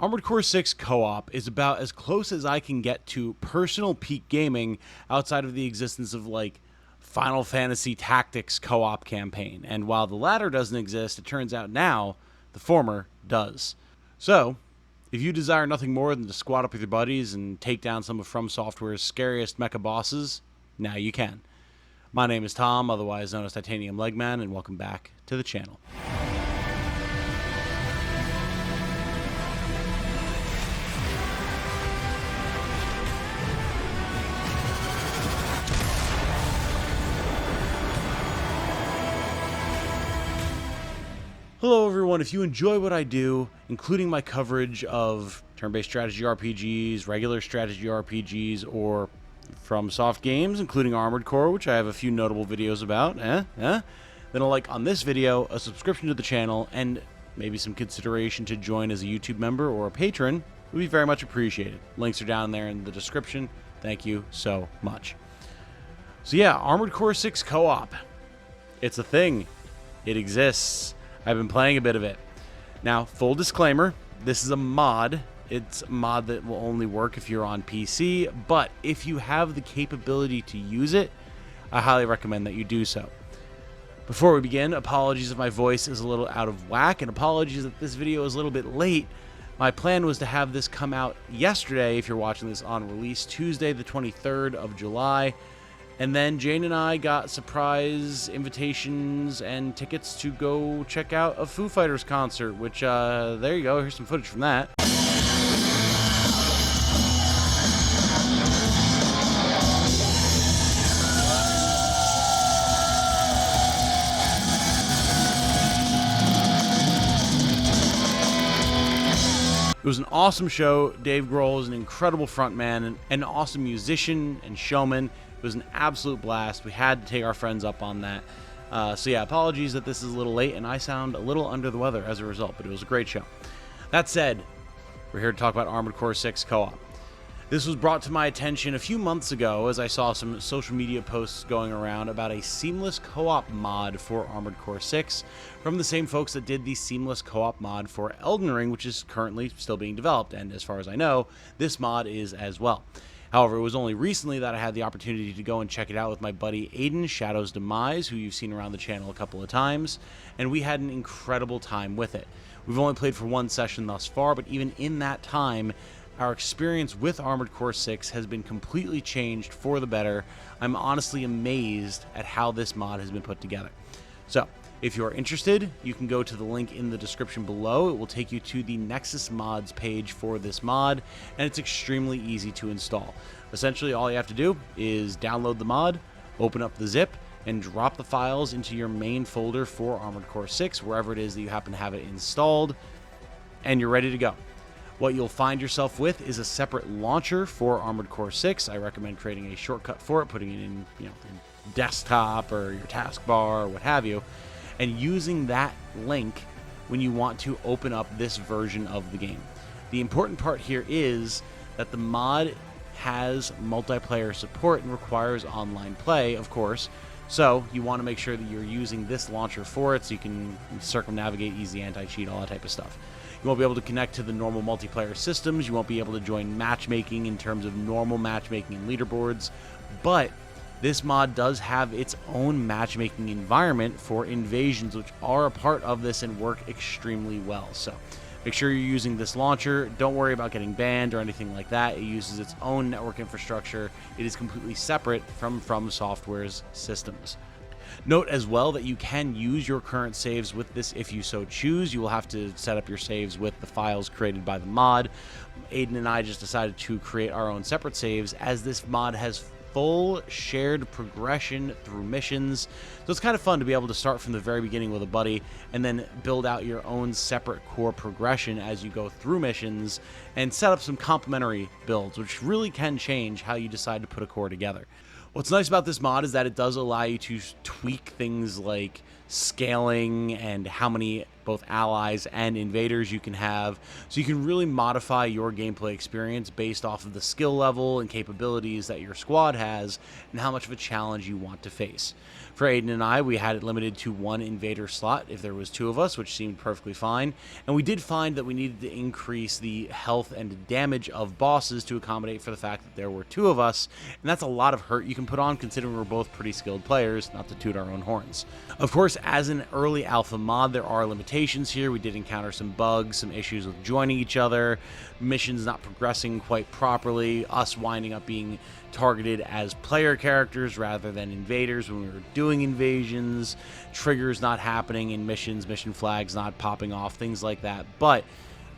Armored Core 6 Co-op is about as close as I can get to personal peak gaming outside of the existence of, like, Final Fantasy Tactics co-op campaign. And while the latter doesn't exist, it turns out now the former does. So, if you desire nothing more than to squad up with your buddies and take down some of From Software's scariest mecha bosses, now you can. My name is Tom, otherwise known as Titanium Legman, and welcome back to the channel. Hello everyone, if you enjoy what I do, including my coverage of turn-based strategy RPGs, regular strategy RPGs, or from soft games, including Armored Core, which I have a few notable videos about, then a like on this video, a subscription to the channel, and maybe some consideration to join as a YouTube member or a patron would be very much appreciated. Links are down there in the description. Thank you so much. So yeah, Armored Core 6 Co-op. It's a thing. It exists. I've been playing a bit of it. Now, full disclaimer, this is a mod. It's a mod that will only work if you're on PC, but if you have the capability to use it, I highly recommend that you do so. Before we begin, apologies if my voice is a little out of whack, and apologies that this video is a little bit late. My plan was to have this come out yesterday, if you're watching this on release, Tuesday the 23rd of July. And then Jane and I got surprise invitations and tickets to go check out a Foo Fighters concert, which, there you go, here's some footage from that. It was an awesome show. Dave Grohl is an incredible frontman and an awesome musician and showman. It was an absolute blast. We had to take our friends up on that. So yeah, apologies that this is a little late and I sound a little under the weather as a result, but it was a great show. That said, we're here to talk about Armored Core 6 Co-op. This was brought to my attention a few months ago as I saw some social media posts going around about a seamless co-op mod for Armored Core 6 from the same folks that did the seamless co-op mod for Elden Ring, which is currently still being developed, and as far as I know, this mod is as well. However, it was only recently that I had the opportunity to go and check it out with my buddy Aiden, Shadow's Demise, who you've seen around the channel a couple of times, and we had an incredible time with it. We've only played for one session thus far, but even in that time, our experience with Armored Core 6 has been completely changed for the better. I'm honestly amazed at how this mod has been put together. So, if you're interested, you can go to the link in the description below. It will take you to the Nexus Mods page for this mod, and it's extremely easy to install. Essentially, all you have to do is download the mod, open up the zip, and drop the files into your main folder for Armored Core 6, wherever it is that you happen to have it installed, and you're ready to go. What you'll find yourself with is a separate launcher for Armored Core 6. I recommend creating a shortcut for it, putting it in, in desktop or your taskbar or what have you, and using that link when you want to open up this version of the game. The important part here is that the mod has multiplayer support and requires online play, of course, so you want to make sure that you're using this launcher for it so you can circumnavigate, easy anti-cheat, all that type of stuff. You won't be able to connect to the normal multiplayer systems, you won't be able to join matchmaking in terms of normal matchmaking and leaderboards, but this mod does have its own matchmaking environment for invasions, which are a part of this and work extremely well. So make sure you're using this launcher. Don't worry about getting banned or anything like that. It uses its own network infrastructure. It is completely separate from Software's systems. Note as well that you can use your current saves with this if you so choose. You will have to set up your saves with the files created by the mod. Aiden and I just decided to create our own separate saves as this mod has full shared progression through missions. So it's kind of fun to be able to start from the very beginning with a buddy and then build out your own separate core progression as you go through missions and set up some complementary builds, which really can change how you decide to put a core together. What's nice about this mod is that it does allow you to tweak things like scaling and how many both allies and invaders you can have. So you can really modify your gameplay experience based off of the skill level and capabilities that your squad has and how much of a challenge you want to face. For Aiden and I, we had it limited to 1 invader slot if there was 2 of us, which seemed perfectly fine. And we did find that we needed to increase the health and damage of bosses to accommodate for the fact that there were 2 of us, and that's a lot of hurt you can put on considering we're both pretty skilled players, not to toot our own horns. Of course, as an early alpha mod, there are limitations here. We did encounter some bugs, some issues with joining each other, missions not progressing quite properly, us winding up being targeted as player characters rather than invaders when we were doing invasions, triggers not happening in missions, mission flags not popping off, things like that. But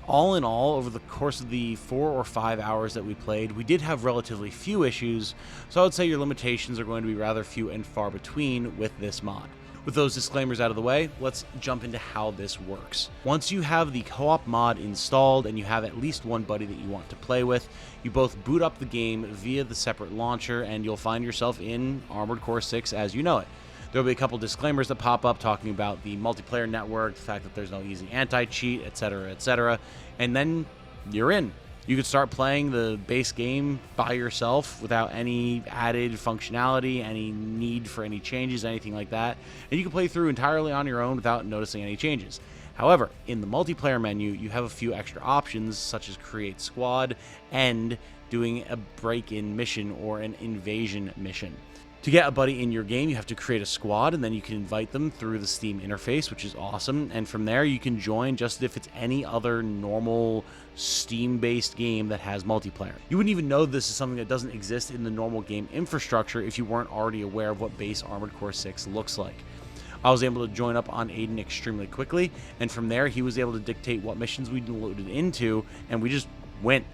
all in all, over the course of the 4 or 5 hours that we played, we did have relatively few issues, so I would say your limitations are going to be rather few and far between with this mod. With those disclaimers out of the way, let's jump into how this works. Once you have the co-op mod installed and you have at least one buddy that you want to play with, you both boot up the game via the separate launcher and you'll find yourself in Armored Core 6 as you know it. There'll be a couple disclaimers that pop up talking about the multiplayer network, the fact that there's no easy anti-cheat, etc., and then you're in. You could start playing the base game by yourself without any added functionality, any need for any changes, anything like that. And you can play through entirely on your own without noticing any changes. However, in the multiplayer menu, you have a few extra options such as create squad and doing a break-in mission or an invasion mission. To get a buddy in your game, you have to create a squad, and then you can invite them through the Steam interface, which is awesome. And from there, you can join just as if it's any other normal Steam-based game that has multiplayer. You wouldn't even know this is something that doesn't exist in the normal game infrastructure if you weren't already aware of what base Armored Core 6 looks like. I was able to join up on Aiden extremely quickly, and from there, he was able to dictate what missions we loaded into, and we just went.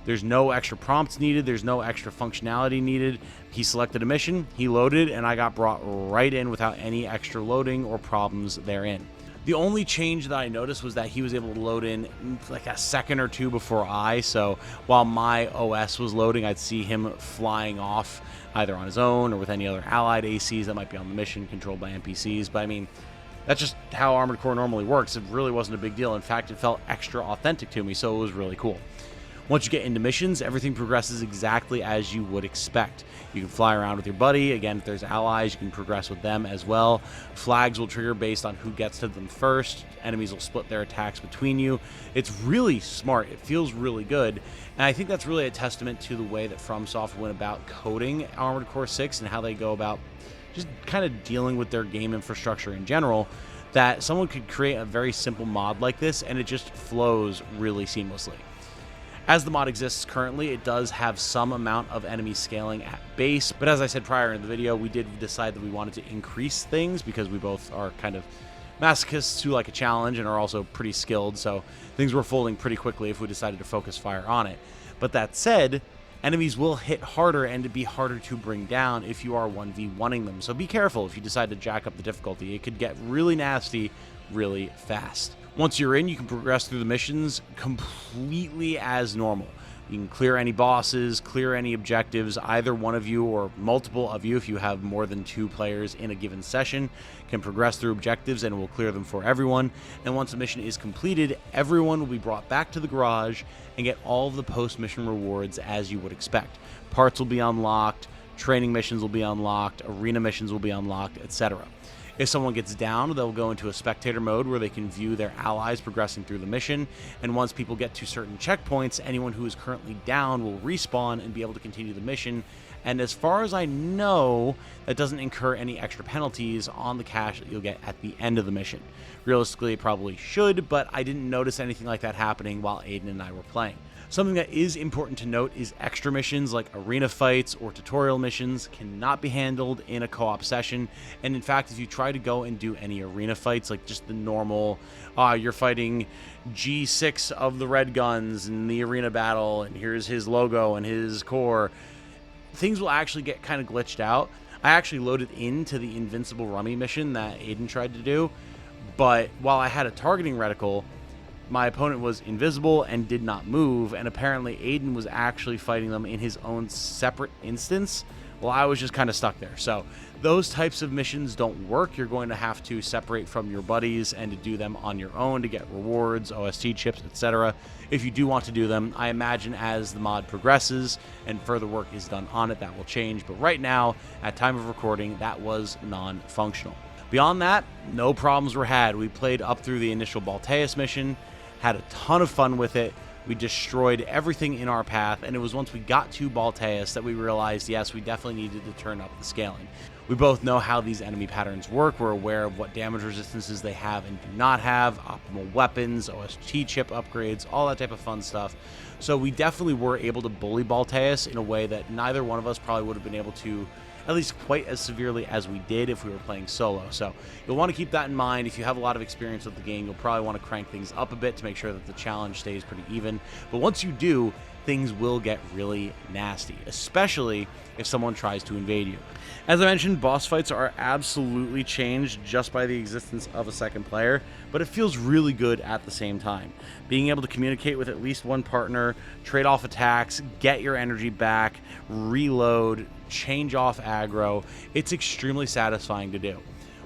There's no extra prompts needed. There's no extra functionality needed. He selected a mission, he loaded, and I got brought right in without any extra loading or problems therein. The only change that I noticed was that he was able to load in like a second or two before so while my OS was loading, I'd see him flying off either on his own or with any other allied ACs that might be on the mission controlled by NPCs. But I mean, that's just how Armored Core normally works. It really wasn't a big deal. In fact, it felt extra authentic to me, so it was really cool. Once you get into missions, everything progresses exactly as you would expect. You can fly around with your buddy. Again, if there's allies, you can progress with them as well. Flags will trigger based on who gets to them first. Enemies will split their attacks between you. It's really smart. It feels really good. And I think that's really a testament to the way that FromSoft went about coding Armored Core 6 and how they go about just kind of dealing with their game infrastructure in general, that someone could create a very simple mod like this and it just flows really seamlessly. As the mod exists currently, it does have some amount of enemy scaling at base, but as I said prior in the video, we did decide that we wanted to increase things because we both are kind of masochists who like a challenge and are also pretty skilled, so things were folding pretty quickly if we decided to focus fire on it. But that said, enemies will hit harder and to be harder to bring down if you are 1v1ing them, so be careful if you decide to jack up the difficulty. It could get really nasty really fast. Once you're in, you can progress through the missions completely as normal. You can clear any bosses, clear any objectives. Either one of you or multiple of you, if you have more than 2 players in a given session, can progress through objectives and will clear them for everyone. And once a mission is completed, everyone will be brought back to the garage and get all of the post-mission rewards as you would expect. Parts will be unlocked, training missions will be unlocked, arena missions will be unlocked, etc. If someone gets down, they'll go into a spectator mode where they can view their allies progressing through the mission, and once people get to certain checkpoints, anyone who is currently down will respawn and be able to continue the mission. And as far as I know, that doesn't incur any extra penalties on the cash that you'll get at the end of the mission. Realistically, it probably should, but I didn't notice anything like that happening while Aiden and I were playing. Something that is important to note is extra missions like arena fights or tutorial missions cannot be handled in a co-op session. And in fact, if you try to go and do any arena fights, like just the normal, you're fighting G6 of the Red Guns in the arena battle, and here's his logo and his core, things will actually get kind of glitched out. I actually loaded into the Invincible Rummy mission that Aiden tried to do, but while I had a targeting reticle, my opponent was invisible and did not move, and apparently Aiden was actually fighting them in his own separate instance, Well, I was just kind of stuck there. So those types of missions don't work. You're going to have to separate from your buddies and to do them on your own to get rewards, OST chips, etc. If you do want to do them, I imagine as the mod progresses and further work is done on it, that will change. But right now, at time of recording, that was non-functional. Beyond that, no problems were had. We played up through the initial Balteus mission, had a ton of fun with it. We destroyed everything in our path, and it was once we got to Balteus that we realized, yes, we definitely needed to turn up the scaling. We both know how these enemy patterns work. We're aware of what damage resistances they have and do not have, optimal weapons, OST chip upgrades, all that type of fun stuff. So we definitely were able to bully Balteus in a way that neither one of us probably would have been able to, at least quite as severely as we did if we were playing solo. So you'll want to keep that in mind. If you have a lot of experience with the game, you'll probably want to crank things up a bit to make sure that the challenge stays pretty even. But once you do, things will get really nasty, especially if someone tries to invade you. As I mentioned, boss fights are absolutely changed just by the existence of a second player, but it feels really good at the same time. Being able to communicate with at least one partner, trade off attacks, get your energy back, reload, change off aggro, it's extremely satisfying to do.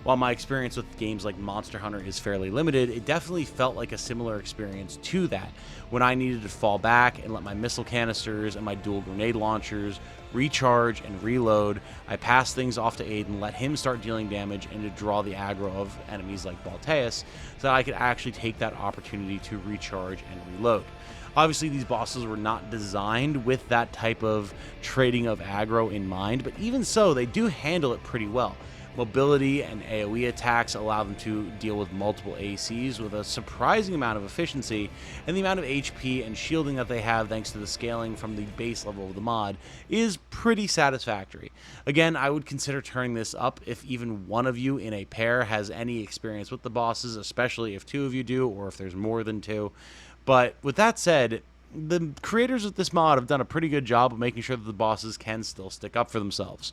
While my experience with games like Monster Hunter is fairly limited, it definitely felt like a similar experience to that, when I needed to fall back and let my missile canisters and my dual grenade launchers recharge and reload. I passed things off to Aiden, let him start dealing damage, and to draw the aggro of enemies like Balteus, so that I could actually take that opportunity to recharge and reload. Obviously, these bosses were not designed with that type of trading of aggro in mind, but even so, they do handle it pretty well. Mobility and AoE attacks allow them to deal with multiple ACs with a surprising amount of efficiency, and the amount of HP and shielding that they have thanks to the scaling from the base level of the mod is pretty satisfactory. Again, I would consider turning this up if even one of you in a pair has any experience with the bosses, especially if two of you do, or if there's more than two. But with that said, the creators of this mod have done a pretty good job of making sure that the bosses can still stick up for themselves.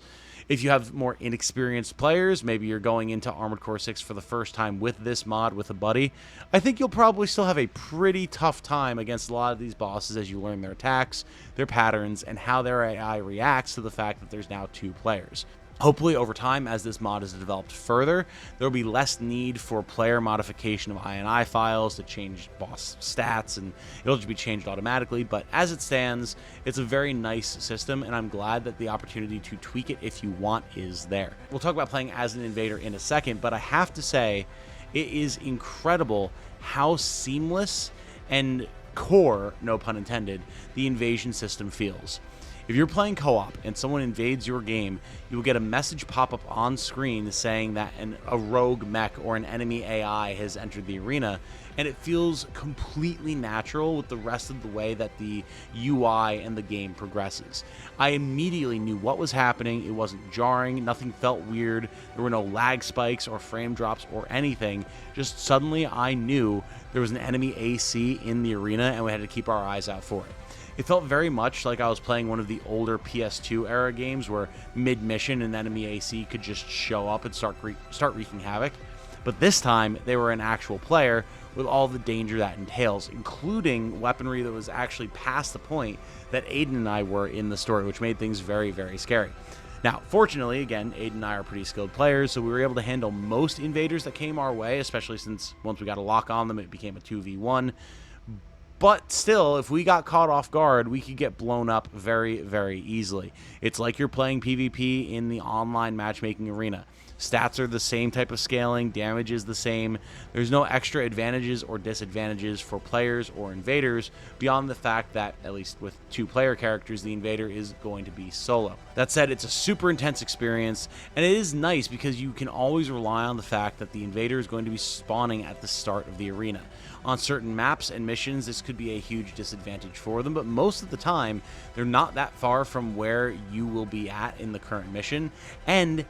If you have more inexperienced players, maybe you're going into Armored Core 6 for the first time with this mod with a buddy, I think you'll probably still have a pretty tough time against a lot of these bosses as you learn their attacks, their patterns, and how their AI reacts to the fact that there's now two players. Hopefully, over time, as this mod is developed further, there will be less need for player modification of INI files to change boss stats, and it'll just be changed automatically. But as it stands, it's a very nice system, and I'm glad that the opportunity to tweak it if you want is there. We'll talk about playing as an invader in a second, but I have to say, it is incredible how seamless and core, no pun intended, the invasion system feels. If you're playing co-op and someone invades your game, you will get a message pop up on screen saying that a rogue mech or an enemy AI has entered the arena, and it feels completely natural with the rest of the way that the UI and the game progresses. I immediately knew what was happening. It wasn't jarring, nothing felt weird, there were no lag spikes or frame drops or anything. Just suddenly I knew there was an enemy AC in the arena and we had to keep our eyes out for it. It felt very much like I was playing one of the older PS2 era games where mid-mission an enemy AC could just show up and start wreaking havoc. But this time, they were an actual player with all the danger that entails, including weaponry that was actually past the point that Aiden and I were in the story, which made things very, very scary. Now, fortunately, again, Aiden and I are pretty skilled players, so we were able to handle most invaders that came our way, especially since once we got a lock on them, it became a 2v1. But still, if we got caught off guard, we could get blown up very, very easily. It's like you're playing PvP in the online matchmaking arena. Stats are the same type of scaling, damage is the same. There's no extra advantages or disadvantages for players or invaders beyond the fact that, at least with two player characters, the invader is going to be solo. That said, it's a super intense experience, and it is nice because you can always rely on the fact that the invader is going to be spawning at the start of the arena. On certain maps and missions, this could be a huge disadvantage for them, but most of the time, they're not that far from where you will be at in the current mission, and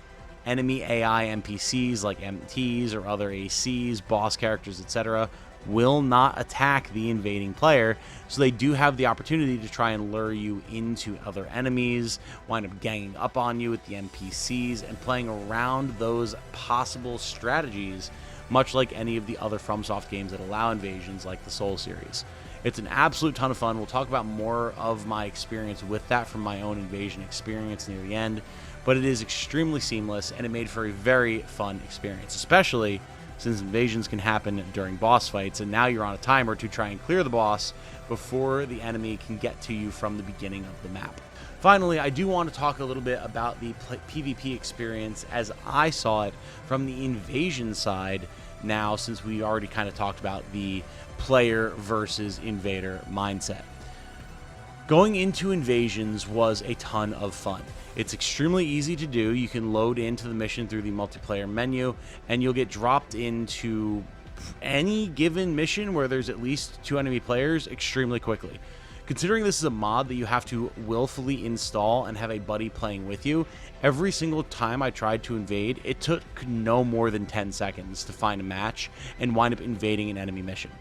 enemy AI NPCs like MTs or other ACs, boss characters, etc. will not attack the invading player, so they do have the opportunity to try and lure you into other enemies, wind up ganging up on you with the NPCs, and playing around those possible strategies, much like any of the other FromSoft games that allow invasions like the Soul series. It's an absolute ton of fun. We'll talk about more of my experience with that from my own invasion experience near the end, but it is extremely seamless, and it made for a very fun experience, especially since invasions can happen during boss fights, and now you're on a timer to try and clear the boss before the enemy can get to you from the beginning of the map. Finally, I do want to talk a little bit about the PvP experience as I saw it from the invasion side now, since we already kind of talked about the player versus invader mindset. Going into invasions was a ton of fun. It's extremely easy to do. You can load into the mission through the multiplayer menu, and you'll get dropped into any given mission where there's at least 2 enemy players extremely quickly. Considering this is a mod that you have to willfully install and have a buddy playing with you, every single time I tried to invade, it took no more than 10 seconds to find a match and wind up invading an enemy mission.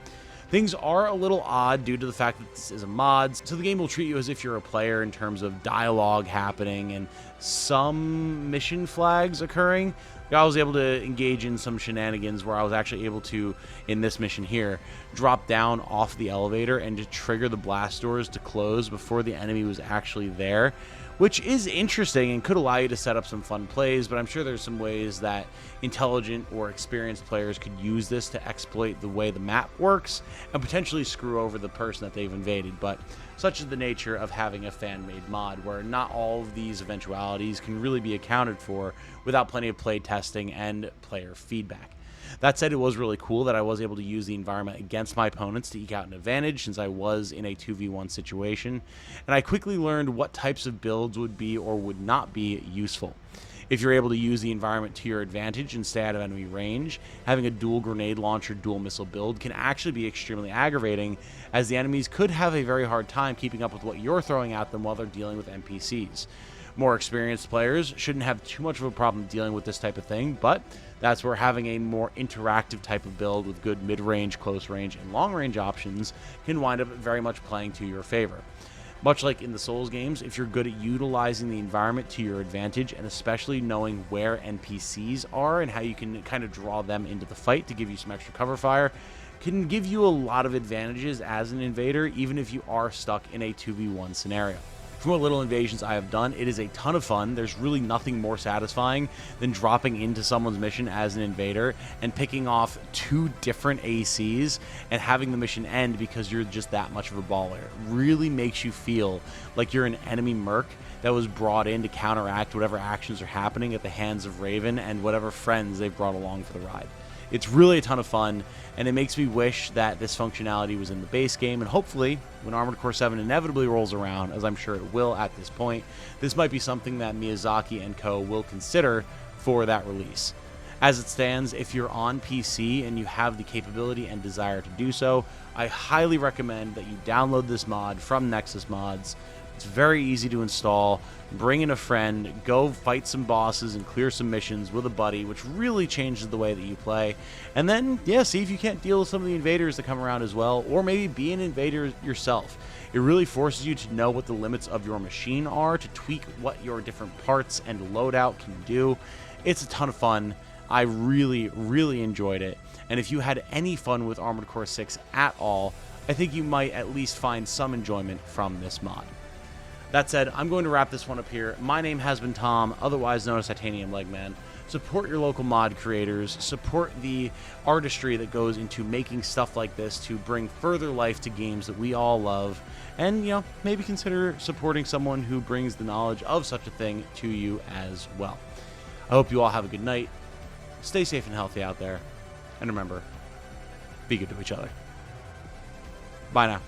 Things are a little odd due to the fact that this is a mod, so the game will treat you as if you're a player in terms of dialogue happening and some mission flags occurring. I was able to engage in some shenanigans where I was actually able to, in this mission here, drop down off the elevator and to trigger the blast doors to close before the enemy was actually there, which is interesting and could allow you to set up some fun plays, but I'm sure there's some ways that intelligent or experienced players could use this to exploit the way the map works and potentially screw over the person that they've invaded. But such is the nature of having a fan-made mod, where not all of these eventualities can really be accounted for without plenty of play testing and player feedback. That said, it was really cool that I was able to use the environment against my opponents to eke out an advantage, since I was in a 2v1 situation, and I quickly learned what types of builds would be or would not be useful. If you're able to use the environment to your advantage and stay out of enemy range, having a dual grenade launcher, dual missile build can actually be extremely aggravating, as the enemies could have a very hard time keeping up with what you're throwing at them while they're dealing with NPCs. More experienced players shouldn't have too much of a problem dealing with this type of thing, but that's where having a more interactive type of build with good mid-range, close range, and long-range options can wind up very much playing to your favor. Much like in the Souls games, if you're good at utilizing the environment to your advantage, and especially knowing where NPCs are and how you can kind of draw them into the fight to give you some extra cover fire, can give you a lot of advantages as an invader, even if you are stuck in a 2v1 scenario. From what little invasions I have done, it is a ton of fun. There's really nothing more satisfying than dropping into someone's mission as an invader and picking off 2 different ACs and having the mission end because you're just that much of a baller. It really makes you feel like you're an enemy merc that was brought in to counteract whatever actions are happening at the hands of Raven and whatever friends they've brought along for the ride. It's really a ton of fun, and it makes me wish that this functionality was in the base game, and hopefully, when Armored Core 7 inevitably rolls around, as I'm sure it will at this point, this might be something that Miyazaki and co. will consider for that release. As it stands, if you're on PC and you have the capability and desire to do so, I highly recommend that you download this mod from Nexus Mods. It's very easy to install. Bring in a friend, go fight some bosses and clear some missions with a buddy, which really changes the way that you play. And then, yeah, see if you can't deal with some of the invaders that come around as well, or maybe be an invader yourself. It really forces you to know what the limits of your machine are, to tweak what your different parts and loadout can do. It's a ton of fun. I really, really enjoyed it. And if you had any fun with Armored Core 6 at all, I think you might at least find some enjoyment from this mod. That said, I'm going to wrap this one up here. My name has been Tom, otherwise known as Titanium Legman. Support your local mod creators. Support the artistry that goes into making stuff like this to bring further life to games that we all love. And, you know, maybe consider supporting someone who brings the knowledge of such a thing to you as well. I hope you all have a good night. Stay safe and healthy out there. And remember, be good to each other. Bye now.